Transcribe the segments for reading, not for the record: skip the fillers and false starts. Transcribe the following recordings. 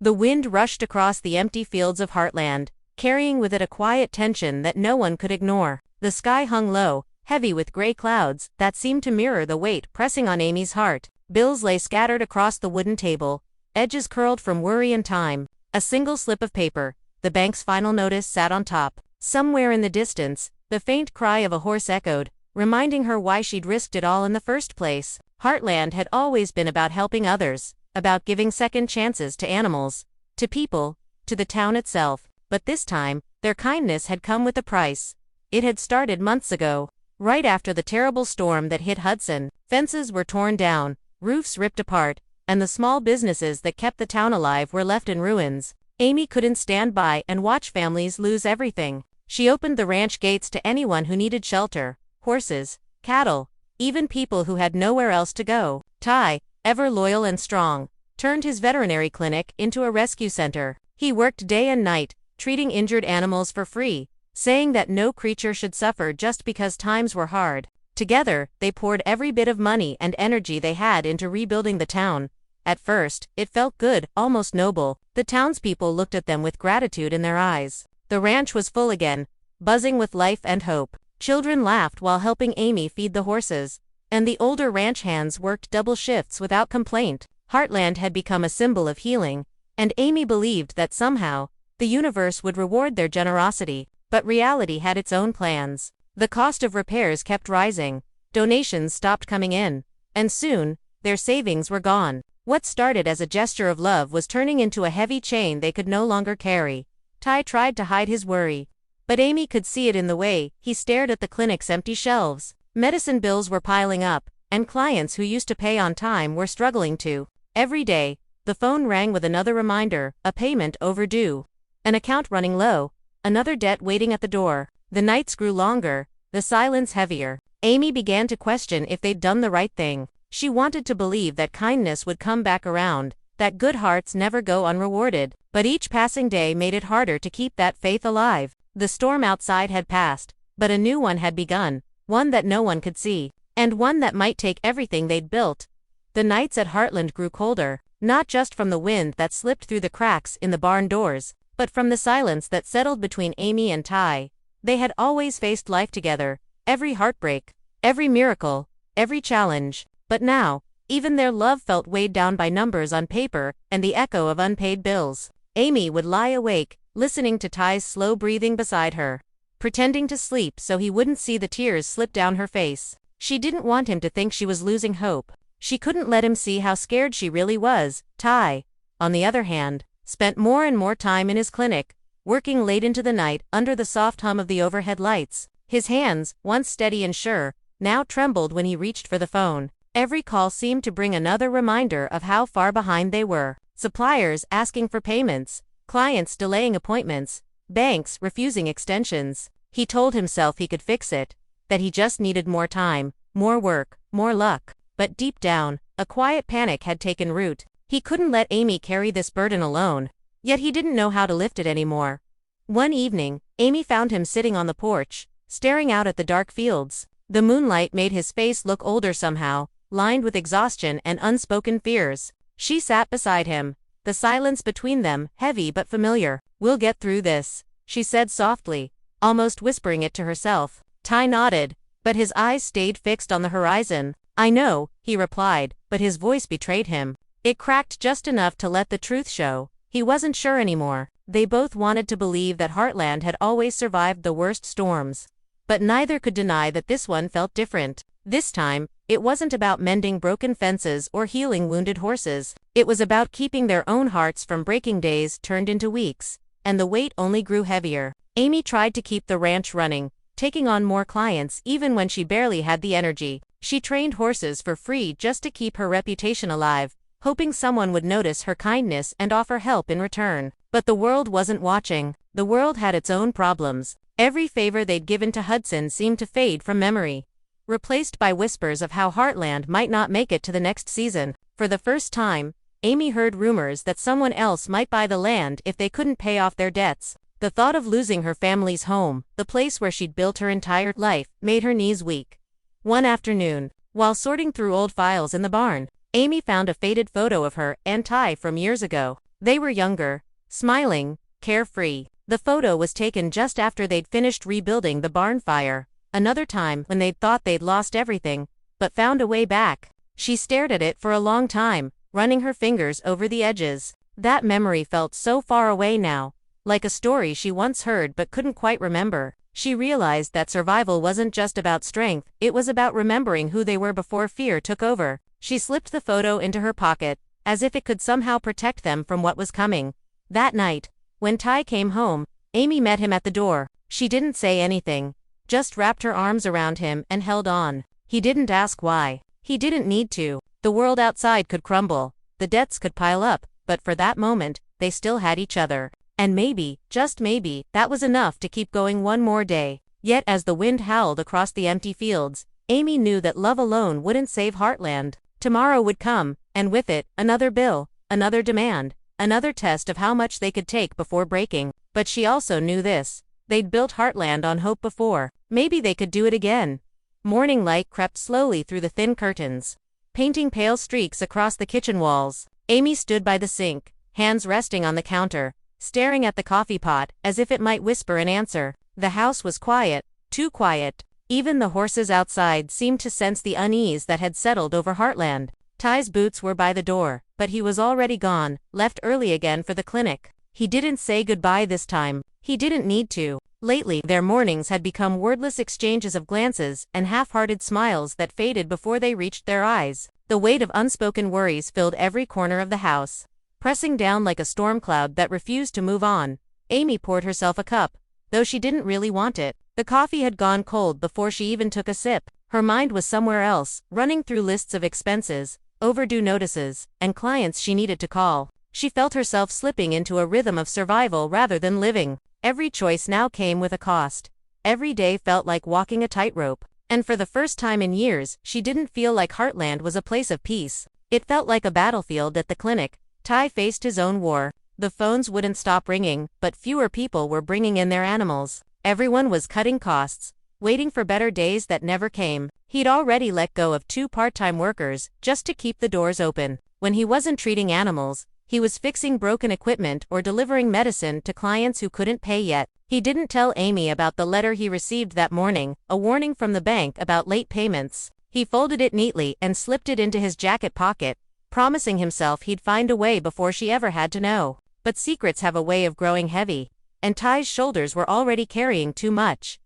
The wind rushed across the empty fields of Heartland, carrying with it a quiet tension that no one could ignore. The sky hung low, heavy with gray clouds that seemed to mirror the weight pressing on Amy's heart. Bills lay scattered across the wooden table, edges curled from worry and time. A single slip of paper, the bank's final notice, sat on top. Somewhere in the distance, the faint cry of a horse echoed, reminding her why she'd risked it all in the first place. Heartland had always been about helping others, about giving second chances to animals, to people, to the town itself. But this time, their kindness had come with a price. It had started months ago, right after the terrible storm that hit Hudson. Fences were torn down, roofs ripped apart, and the small businesses that kept the town alive were left in ruins. Amy couldn't stand by and watch families lose everything. She opened the ranch gates to anyone who needed shelter: horses, cattle, even people who had nowhere else to go. Ty, ever loyal and strong, turned his veterinary clinic into a rescue center. He worked day and night, treating injured animals for free, saying that no creature should suffer just because times were hard. Together, they poured every bit of money and energy they had into rebuilding the town. At first, it felt good, almost noble. The townspeople looked at them with gratitude in their eyes. The ranch was full again, buzzing with life and hope. Children laughed while helping Amy feed the horses, and the older ranch hands worked double shifts without complaint. Heartland had become a symbol of healing, and Amy believed that somehow, the universe would reward their generosity. But reality had its own plans. The cost of repairs kept rising, donations stopped coming in, and soon, their savings were gone. What started as a gesture of love was turning into a heavy chain they could no longer carry. Ty tried to hide his worry, but Amy could see it in the way he stared at the clinic's empty shelves. Medicine bills were piling up, and clients who used to pay on time were struggling to. Every day, the phone rang with another reminder: a payment overdue, an account running low, another debt waiting at the door. The nights grew longer, the silence heavier. Amy began to question if they'd done the right thing. She wanted to believe that kindness would come back around, that good hearts never go unrewarded, but each passing day made it harder to keep that faith alive. The storm outside had passed, but a new one had begun, one that no one could see, and one that might take everything they'd built. The nights at Heartland grew colder, not just from the wind that slipped through the cracks in the barn doors, but from the silence that settled between Amy and Ty. They had always faced life together, every heartbreak, every miracle, every challenge. But now, even their love felt weighed down by numbers on paper and the echo of unpaid bills. Amy would lie awake, listening to Ty's slow breathing beside her, pretending to sleep so he wouldn't see the tears slip down her face. She didn't want him to think she was losing hope. She couldn't let him see how scared she really was. Ty, on the other hand, spent more and more time in his clinic, working late into the night under the soft hum of the overhead lights. His hands, once steady and sure, now trembled when he reached for the phone. Every call seemed to bring another reminder of how far behind they were. Suppliers asking for payments, clients delaying appointments, banks refusing extensions. He told himself he could fix it, that he just needed more time, more work, more luck. But deep down, a quiet panic had taken root. He couldn't let Amy carry this burden alone, yet he didn't know how to lift it anymore. One evening, Amy found him sitting on the porch, staring out at the dark fields. The moonlight made his face look older somehow, lined with exhaustion and unspoken fears. She sat beside him, the silence between them heavy but familiar. "We'll get through this," she said softly, almost whispering it to herself. Ty nodded, but his eyes stayed fixed on the horizon. "I know," he replied, but his voice betrayed him. It cracked just enough to let the truth show. He wasn't sure anymore. They both wanted to believe that Heartland had always survived the worst storms, but neither could deny that this one felt different. This time, it wasn't about mending broken fences or healing wounded horses. It was about keeping their own hearts from breaking. Days turned into weeks, and the weight only grew heavier. Amy tried to keep the ranch running, taking on more clients even when she barely had the energy. She trained horses for free just to keep her reputation alive, hoping someone would notice her kindness and offer help in return. But the world wasn't watching. The world had its own problems. Every favor they'd given to Hudson seemed to fade from memory, replaced by whispers of how Heartland might not make it to the next season. For the first time, Amy heard rumors that someone else might buy the land if they couldn't pay off their debts. The thought of losing her family's home, the place where she'd built her entire life, made her knees weak. One afternoon, while sorting through old files in the barn, Amy found a faded photo of her and Ty from years ago. They were younger, smiling, carefree. The photo was taken just after they'd finished rebuilding the barn fire. Another time when they'd thought they'd lost everything, but found a way back. She stared at it for a long time, running her fingers over the edges. That memory felt so far away now, like a story she once heard but couldn't quite remember. She realized that survival wasn't just about strength, it was about remembering who they were before fear took over. She slipped the photo into her pocket, as if it could somehow protect them from what was coming. That night, when Ty came home, Amy met him at the door. She didn't say anything, just wrapped her arms around him and held on. He didn't ask why. He didn't need to. The world outside could crumble, the debts could pile up, but for that moment, they still had each other. And maybe, just maybe, that was enough to keep going one more day. Yet as the wind howled across the empty fields, Amy knew that love alone wouldn't save Heartland. Tomorrow would come, and with it, another bill, another demand, another test of how much they could take before breaking. But she also knew this. They'd built Heartland on hope before. Maybe they could do it again. Morning light crept slowly through the thin curtains, painting pale streaks across the kitchen walls. Amy stood by the sink, hands resting on the counter, staring at the coffee pot as if it might whisper an answer. The house was quiet, too quiet. Even the horses outside seemed to sense the unease that had settled over Heartland. Ty's boots were by the door, but he was already gone, left early again for the clinic. He didn't say goodbye this time. He didn't need to. Lately, their mornings had become wordless exchanges of glances and half-hearted smiles that faded before they reached their eyes. The weight of unspoken worries filled every corner of the house, pressing down like a storm cloud that refused to move on. Amy poured herself a cup, though she didn't really want it. The coffee had gone cold before she even took a sip. Her mind was somewhere else, running through lists of expenses, overdue notices, and clients she needed to call. She felt herself slipping into a rhythm of survival rather than living. Every choice now came with a cost. Every day felt like walking a tightrope. And for the first time in years, she didn't feel like Heartland was a place of peace. It felt like a battlefield at the clinic. Ty faced his own war. The phones wouldn't stop ringing, but fewer people were bringing in their animals. Everyone was cutting costs, waiting for better days that never came. He'd already let go of 2 part-time workers just to keep the doors open. When he wasn't treating animals, he was fixing broken equipment or delivering medicine to clients who couldn't pay yet. He didn't tell Amy about the letter he received that morning, a warning from the bank about late payments. He folded it neatly and slipped it into his jacket pocket, promising himself he'd find a way before she ever had to know. But secrets have a way of growing heavy, and Ty's shoulders were already carrying too much.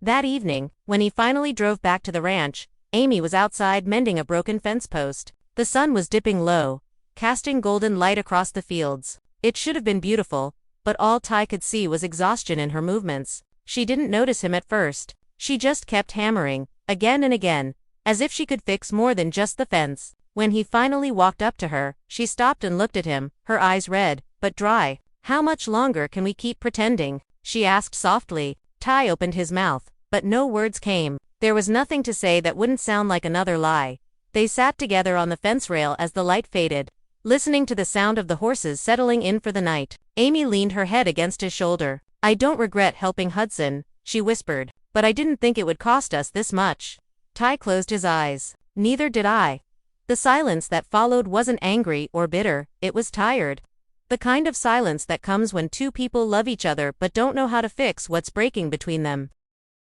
That evening, when he finally drove back to the ranch, Amy was outside mending a broken fence post. The sun was dipping low, casting golden light across the fields. It should have been beautiful, but all Ty could see was exhaustion in her movements. She didn't notice him at first. She just kept hammering, again and again, as if she could fix more than just the fence. When he finally walked up to her, she stopped and looked at him, her eyes red, but dry. "How much longer can we keep pretending?" she asked softly. Ty opened his mouth, but no words came. There was nothing to say that wouldn't sound like another lie. They sat together on the fence rail as the light faded, listening to the sound of the horses settling in for the night. Amy leaned her head against his shoulder. "I don't regret helping Hudson," she whispered, "but I didn't think it would cost us this much." Ty closed his eyes. "Neither did I." The silence that followed wasn't angry or bitter, it was tired. The kind of silence that comes when 2 people love each other but don't know how to fix what's breaking between them.